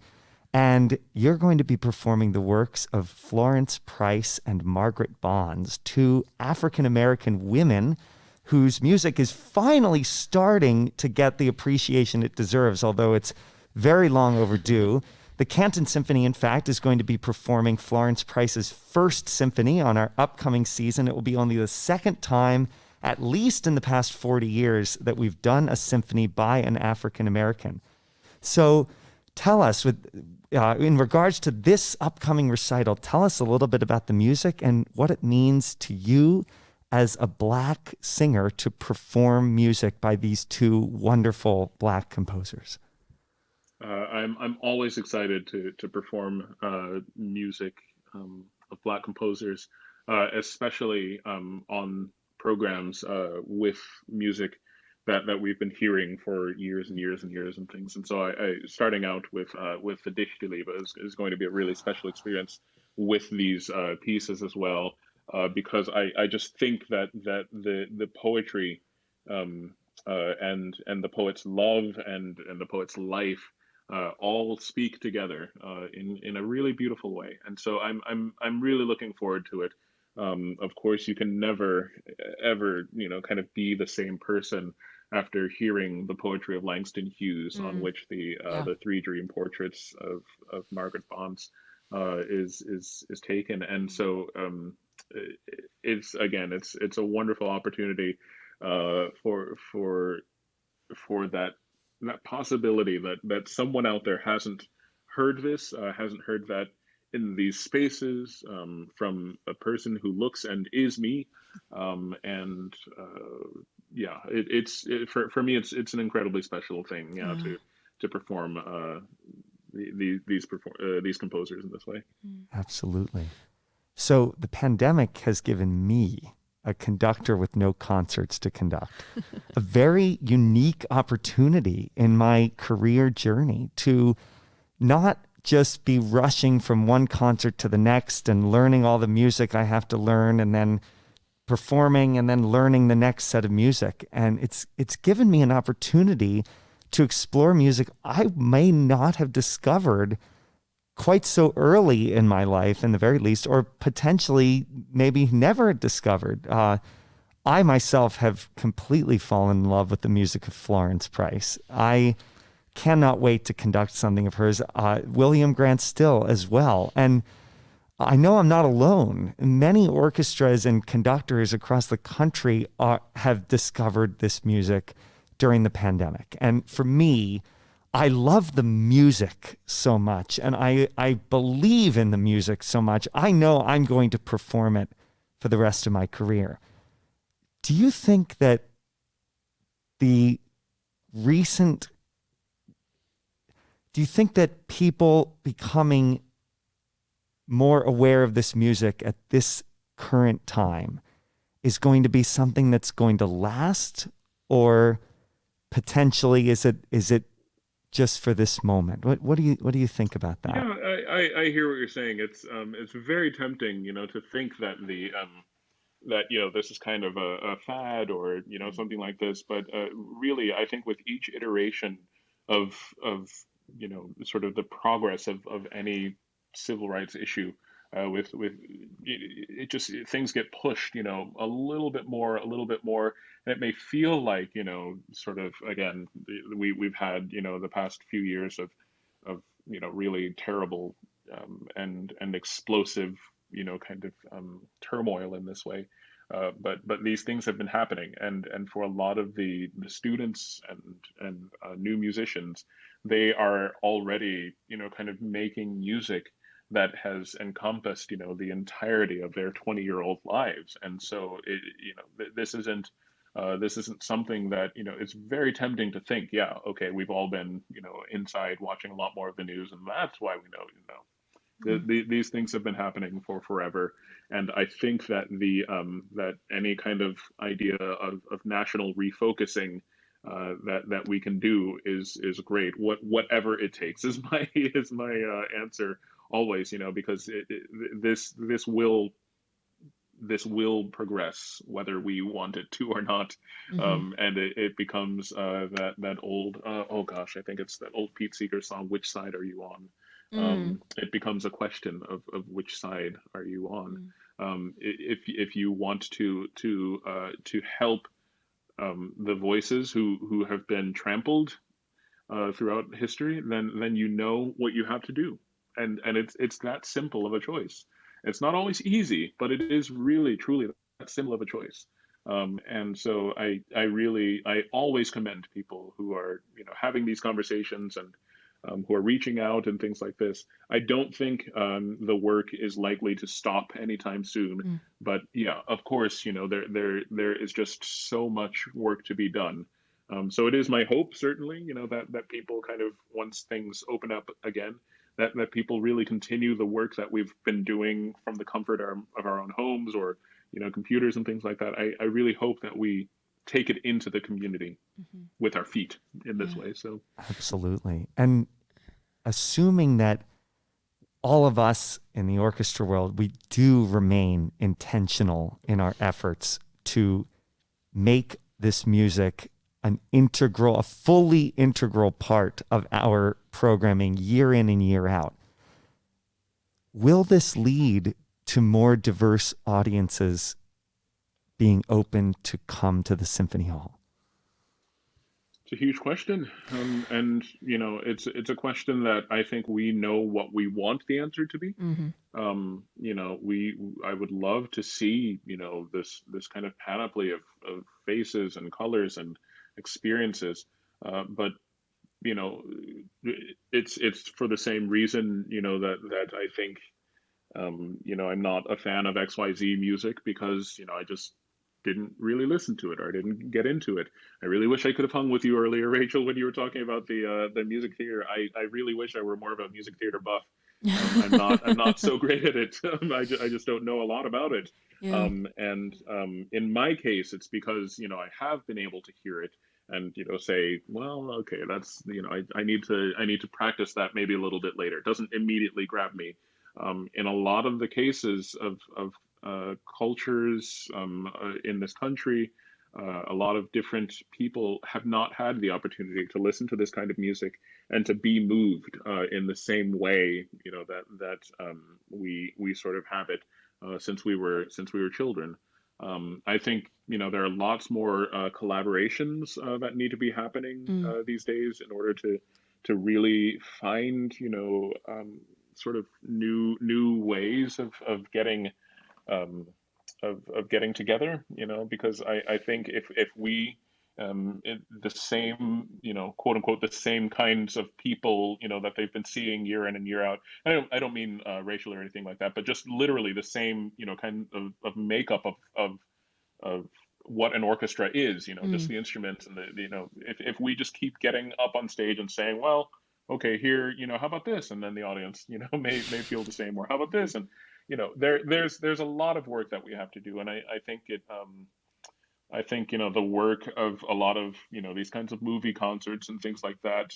And you're going to be performing the works of Florence Price and Margaret Bonds, two African-American women whose music is finally starting to get the appreciation it deserves, although it's very long overdue. The Canton Symphony, in fact, is going to be performing Florence Price's first symphony on our upcoming season. It will be only the second time, at least in the past 40 years, that we've done a symphony by an African-American. So tell us, in regards to this upcoming recital, tell us a little bit about the music and what it means to you as a Black singer to perform music by these two wonderful Black composers. I'm always excited to perform music of Black composers, especially on programs with music that we've been hearing for years and years and years and things. And so I starting out with the Dichterliebe is going to be a really special experience with these pieces as well, because I just think that the poetry, and the poet's love and the poet's life all speak together in a really beautiful way. And so I'm really looking forward to it. Of course, you can never ever kind of be the same person after hearing the poetry of Langston Hughes, on which Yeah. the three dream portraits of Margaret Bonds is taken. And so it's a wonderful opportunity for that possibility that someone out there hasn't heard this, hasn't heard that in these spaces, from a person who looks and is me. And yeah, for me, it's an incredibly special thing, yeah, to perform these composers in this way. Absolutely. So the pandemic has given me a conductor with no concerts to conduct. A very unique opportunity in my career journey to not just be rushing from one concert to the next and learning all the music I have to learn and then performing and then learning the next set of music. And it's given me an opportunity to explore music I may not have discovered quite so early in my life, in the very least, or potentially maybe never discovered. I myself have completely fallen in love with the music of Florence Price. I cannot wait to conduct something of hers. William Grant Still as well. And I know I'm not alone. Many orchestras and conductors across the country have discovered this music during the pandemic. And for me, I love the music so much, and I believe in the music so much. I know I'm going to perform it for the rest of my career. Do you think that the recent, do you think that people becoming more aware of this music at this current time is going to be something that's going to last, or potentially is it just for this moment? What do you think about that? Yeah, I hear what you're saying. It's very tempting, to think that this is kind of a fad or something like this. But really, I think with each iteration of sort of the progress of any civil rights issue, with it just things get pushed, a little bit more, and it may feel like sort of again we've had the past few years of really terrible and explosive kind of turmoil in this way. But these things have been happening, and for a lot of the students and new musicians, they are already kind of making music that has encompassed the entirety of their 20-year-old lives. And so this isn't something that it's very tempting to think, yeah, okay, we've all been inside watching a lot more of the news, and that's why we know these things have been happening for forever. And I think that that any kind of idea of national refocusing that we can do is great. Whatever it takes is my answer always. Because this will progress whether we want it to or not. And it becomes that old oh gosh, I think it's that old Pete Seeger song, "Which Side Are You On?" It becomes a question of which side are you on. If you want to help the voices who have been trampled throughout history, then you know what you have to do, and it's that simple of a choice. It's not always easy, but it is really truly that simple of a choice. And so I always commend people who are having these conversations and who are reaching out and things like this. I don't think the work is likely to stop anytime soon. But yeah, of course, there is just so much work to be done. So it is my hope, certainly, that people kind of, once things open up again, that people really continue the work that we've been doing from the comfort of our own homes or computers and things like that. I really hope that we take it into the community with our feet in this way. So absolutely. And assuming that all of us in the orchestra world, we do remain intentional in our efforts to make this music a fully integral part of our programming year in and year out. Will this lead to more diverse audiences being open to come to the Symphony Hall? It's a huge question. And it's a question that I think we know what we want the answer to be. I would love to see, this kind of panoply of faces and colors and experiences. But it's for the same reason, that I think, I'm not a fan of XYZ music because, I just didn't really listen to it or I didn't get into it. I really wish I could have hung with you earlier, Rachel, when you were talking about the music theater. I really wish I were more of a music theater buff I'm not so great at it. I just don't know a lot about it. Yeah. In my case, it's because, I have been able to hear it and, say, well, okay, that's, I need to practice that maybe a little bit later. It doesn't immediately grab me. In a lot of the cases of cultures in this country, a lot of different people have not had the opportunity to listen to this kind of music and to be moved in the same way, we sort of have it since we were children. I think there are lots more collaborations that need to be happening Mm. these days in order to really find sort of new ways of getting um, getting together, because I think if we the same, quote unquote, the same kinds of people, that they've been seeing year in and year out. I don't mean racial or anything like that, but just literally the same, kind of makeup of what an orchestra is, just Mm. the instruments and if we just keep getting up on stage and saying, well, okay, here, how about this? And then the audience, may feel the same, or how about this? And, there's a lot of work that we have to do. And I think I think, the work of a lot of, these kinds of movie concerts and things like that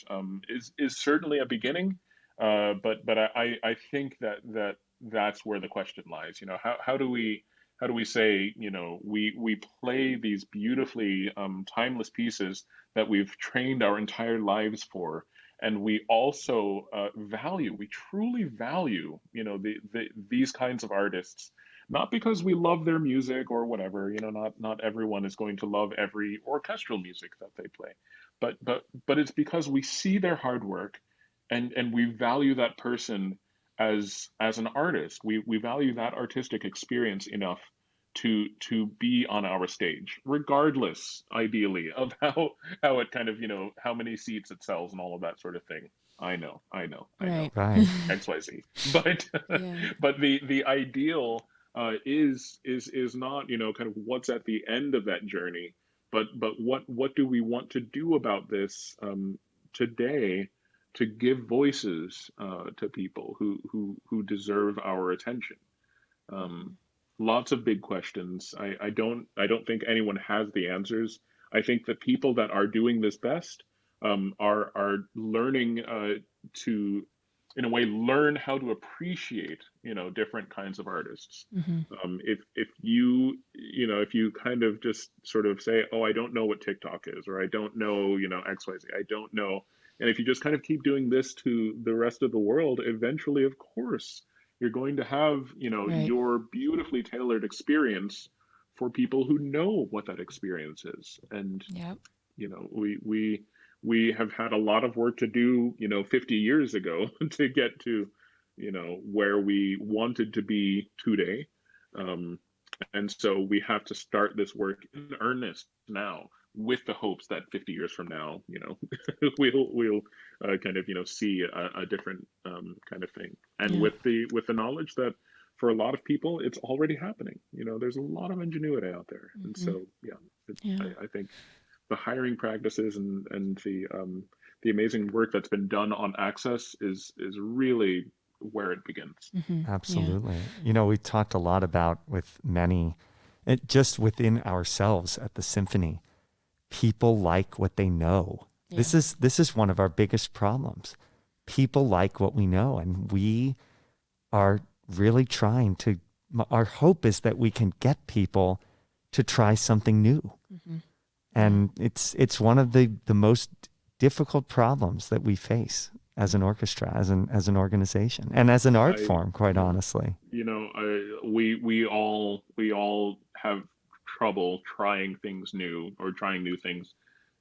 is certainly a beginning. But I think that's where the question lies. How do we say, we play these beautifully timeless pieces that we've trained our entire lives for, and we also we truly value, these kinds of artists, not because we love their music or whatever, not everyone is going to love every orchestral music that they play, but it's because we see their hard work, and we value that person as an artist. We value that artistic experience enough to be on our stage, regardless, ideally, of how it kind of, how many seats it sells and all of that sort of thing. I know. Right. Right. XYZ. But Yeah. but the ideal is not, kind of what's at the end of that journey, but what do we want to do about this today, to give voices to people who deserve our attention. Um, Lots of big questions. I don't think anyone has the answers. I think the people that are doing this best are learning to, in a way, learn how to appreciate, different kinds of artists. Hmm. If you kind of just sort of say, oh, I don't know what TikTok is, or I don't know, XYZ, I don't know. And if you just kind of keep doing this to the rest of the world, eventually, of course, you're going to have, Right. your beautifully tailored experience for people who know what that experience is. And, Yep. we have had a lot of work to do, 50 years ago to get to, where we wanted to be today. Um, and so we have to start this work in earnest now, with the hopes that 50 years from now, we'll kind of, see a different kind of thing. And Yeah. with the knowledge that for a lot of people, it's already happening. There's a lot of ingenuity out there. And Hmm. so, yeah, Yeah. I think the hiring practices and the amazing work that's been done on access is really where it begins. Hmm. Yeah. Absolutely. We talked a lot about with many, just within ourselves at the symphony, people like what they know. Yeah. This is one of our biggest problems. People like what we know, and we are really trying to. Our hope is that we can get people to try something new, Hmm. and it's one of the most difficult problems that we face as an orchestra, as an organization, and as an art I form. Quite honestly, we all have trouble trying things new, or trying new things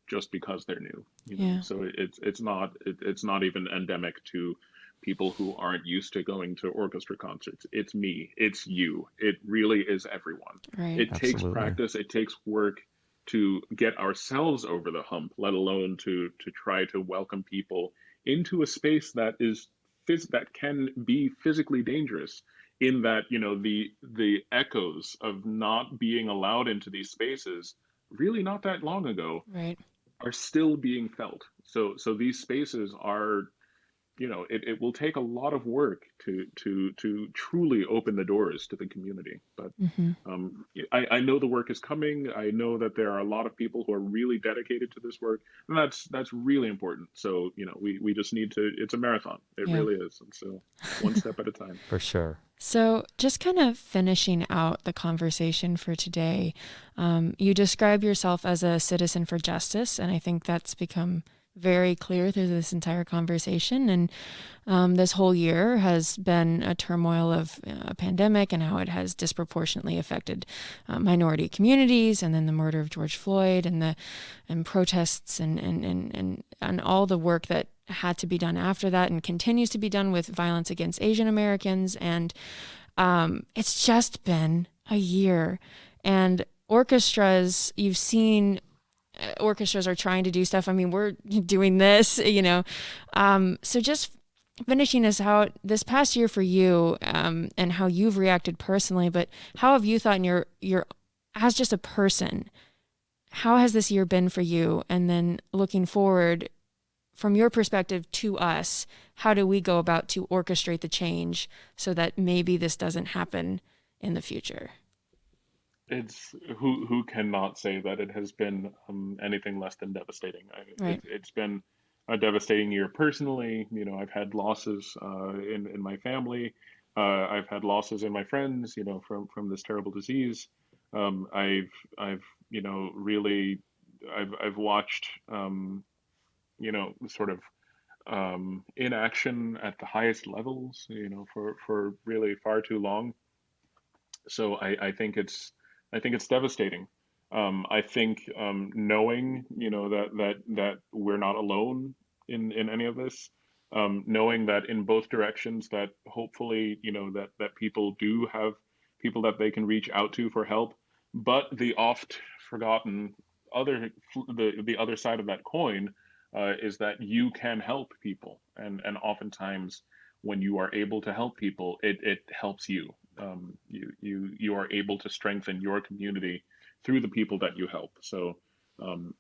just because they're new. Yeah. So it's not even endemic to people who aren't used to going to orchestra concerts. It's me, it's you, it really is everyone. Right. It takes absolutely. practice, it takes work to get ourselves over the hump, let alone to try to welcome people into a space that that can be physically dangerous, in that, the echoes of not being allowed into these spaces really not that long ago Right. are still being felt. So these spaces are it will take a lot of work to truly open the doors to the community. But Hmm. I know the work is coming. I know that there are a lot of people who are really dedicated to this work, and that's really important. So we just need to. It's a marathon. It Yeah. really is, and so one step at a time. For sure. So, just kind of finishing out the conversation for today, you describe yourself as a citizen for justice, and I think that's become very clear through this entire conversation. And this whole year has been a turmoil of a pandemic and how it has disproportionately affected minority communities, and then the murder of George Floyd, and protests, and all the work that had to be done after that and continues to be done with violence against Asian Americans. And it's just been a year. And orchestras, you've seen orchestras are trying to do stuff. I mean, we're doing this, So just finishing us out this past year for you, and how you've reacted personally, but how have you thought in your as just a person, how has this year been for you? And then looking forward, from your perspective to us, how do we go about to orchestrate the change so that maybe this doesn't happen in the future? It's who cannot say that it has been anything less than devastating. Right. It's been a devastating year personally. I've had losses in my family. I've had losses in my friends. From this terrible disease. I've really I've watched sort of inaction at the highest levels. For really far too long. So I think it's devastating. I think knowing that we're not alone in any of this, knowing that in both directions, that hopefully that people do have people that they can reach out to for help, but the oft forgotten the other side of that coin is that you can help people, and oftentimes when you are able to help people, it helps you. You are able to strengthen your community through the people that you help. So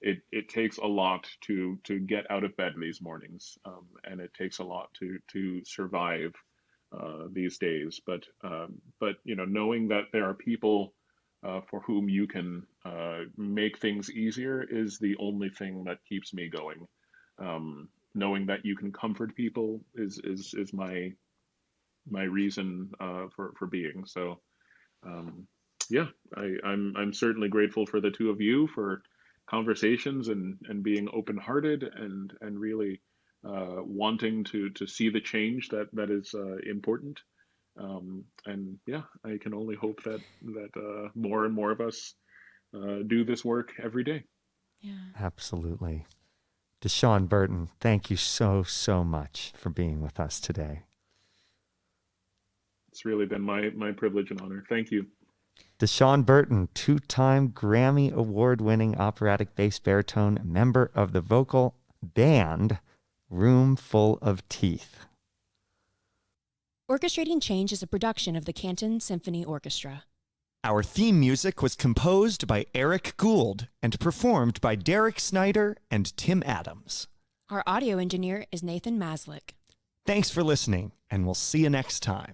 it takes a lot to get out of bed these mornings, and it takes a lot to survive these days. But knowing that there are people for whom you can make things easier is the only thing that keeps me going. Knowing that you can comfort people is my reason for being. So yeah, I'm certainly grateful for the two of you for conversations and being open hearted and really wanting to see the change that is important. And yeah, I can only hope that more and more of us do this work every day. Yeah. Absolutely. Dashon Burton, thank you so much for being with us today. It's really been my privilege and honor. Thank you. Dashon Burton, two-time Grammy Award-winning operatic bass-baritone, member of the vocal band Roomful of Teeth. Orchestrating Change is a production of the Canton Symphony Orchestra. Our theme music was composed by Eric Gould and performed by Derek Snyder and Tim Adams. Our audio engineer is Nathan Maslick. Thanks for listening, and we'll see you next time.